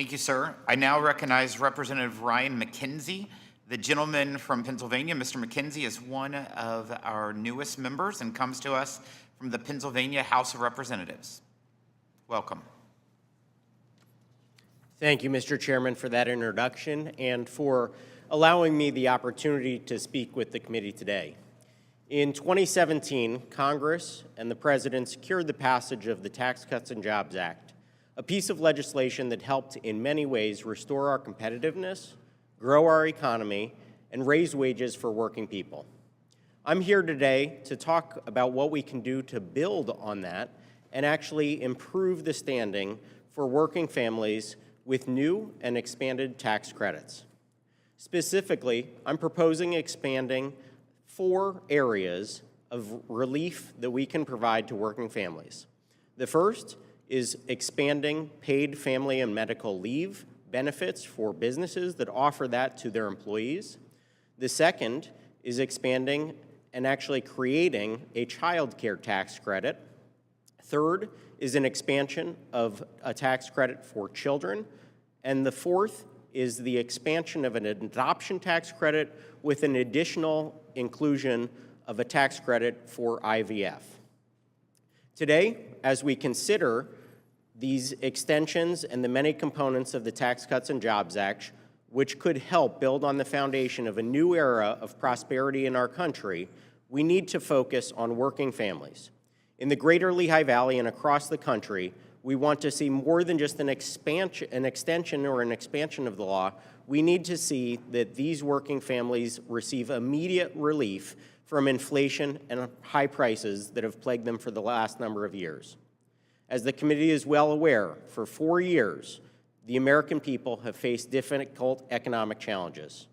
Thank you, sir. I now recognize Representative Ryan Mackenzie. The gentleman from Pennsylvania, Mr. Mackenzie, is one of our newest members and comes to us from the Pennsylvania House of Representatives. Welcome. Thank you, Mr. Chairman, for that introduction and for allowing me the opportunity to speak with the committee today. In 2017, Congress and the President secured the passage of the Tax Cuts and Jobs Act, a piece of legislation that helped in many ways restore our competitiveness, grow our economy, and raise wages for working people. I'm here today to talk about what we can do to build on that and actually improve the standing for working families with new and expanded tax credits. Specifically, I'm proposing expanding 4 areas of relief that we can provide to working families. The first is expanding paid family and medical leave benefits for businesses that offer that to their employees. The second is expanding and actually creating a child care tax credit. Third is an expansion of a tax credit for children. And the fourth is the expansion of an adoption tax credit with an additional inclusion of a tax credit for IVF. Today, as we consider these extensions and the many components of the Tax Cuts and Jobs Act, which could help build on the foundation of a new era of prosperity in our country, we need to focus on working families. In the greater Lehigh Valley and across the country, we want to see more than just an extension or an expansion of the law. We need to see that these working families receive immediate relief from inflation and high prices that have plagued them for the last number of years. As the committee is well aware, for 4 years, the American people have faced difficult economic challenges.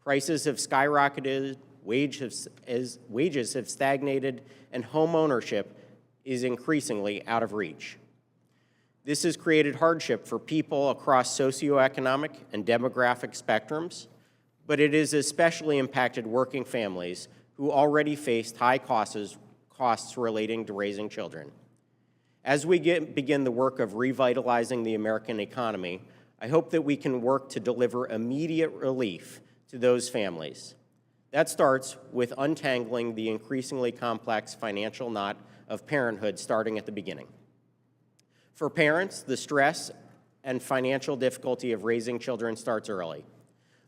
Prices have skyrocketed, wages have stagnated, and home ownership is increasingly out of reach. This has created hardship for people across socioeconomic and demographic spectrums, but it has especially impacted working families who already faced high costs relating to raising children. As we begin the work of revitalizing the American economy, I hope that we can work to deliver immediate relief to those families. That starts with untangling the increasingly complex financial knot of parenthood starting at the beginning. For parents, the stress and financial difficulty of raising children starts early.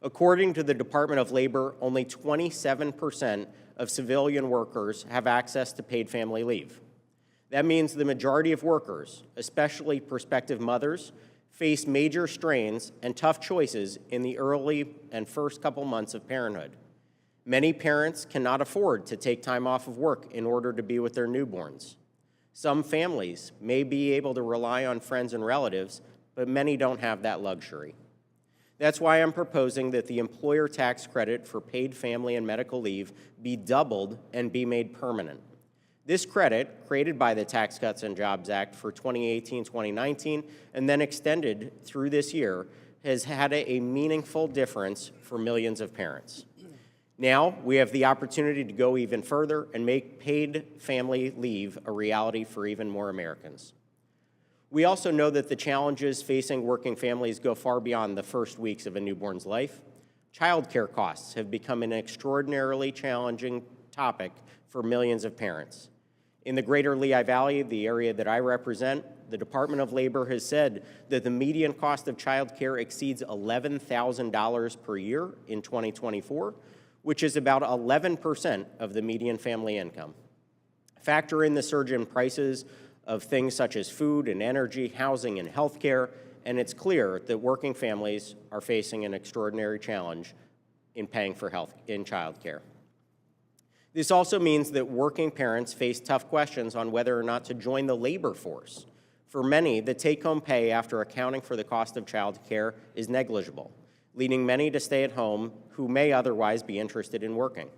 According to the Department of Labor, only 27% of civilian workers have access to paid family leave. That means the majority of workers, especially prospective mothers, face major strains and tough choices in the early and first couple months of parenthood. Many parents cannot afford to take time off of work in order to be with their newborns. Some families may be able to rely on friends and relatives, but many don't have that luxury. That's why I'm proposing that the employer tax credit for paid family and medical leave be doubled and be made permanent. This credit, created by the Tax Cuts and Jobs Act for 2018-2019 and then extended through this year, has had a meaningful difference for millions of parents. Now, we have the opportunity to go even further and make paid family leave a reality for even more Americans. We also know that the challenges facing working families go far beyond the first weeks of a newborn's life. Child care costs have become an extraordinarily challenging topic for millions of parents. In the greater Lehigh Valley, the area that I represent, the Department of Labor has said that the median cost of child care exceeds $11,000 per year in 2024, which is about 11% of the median family income. Factor in the surge in prices of things such as food and energy, housing and health care, and it's clear that working families are facing an extraordinary challenge in paying for child care. This also means that working parents face tough questions on whether or not to join the labor force. For many, the take-home pay after accounting for the cost of child care is negligible, leading many to stay at home who may otherwise be interested in working.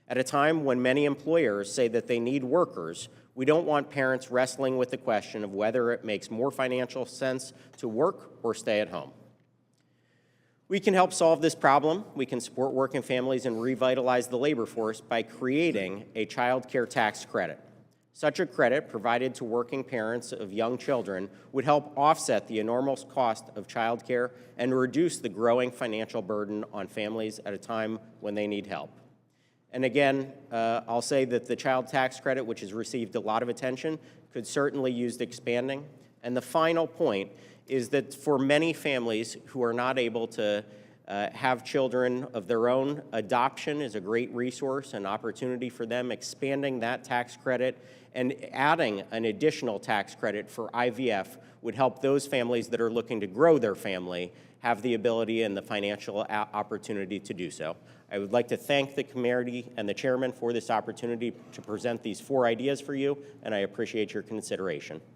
At a time when many employers say that they need workers, we don't want parents wrestling with the question of whether it makes more financial sense to work or stay at home. We can help solve this problem. We can support working families and revitalize the labor force by creating a child care tax credit. Such a credit provided to working parents of young children would help offset the enormous cost of childcare and reduce the growing financial burden on families at a time when they need help. And again, I'll say that the child tax credit, which has received a lot of attention, could certainly use expanding. And the final point is that for many families who are not able to have children of their own, adoption is a great resource and opportunity for them. Expanding that tax credit and adding an additional tax credit for IVF would help those families that are looking to grow their family have the ability and the financial opportunity to do so. I would like to thank the committee and the chairman for this opportunity to present these 4 ideas for you, and I appreciate your consideration.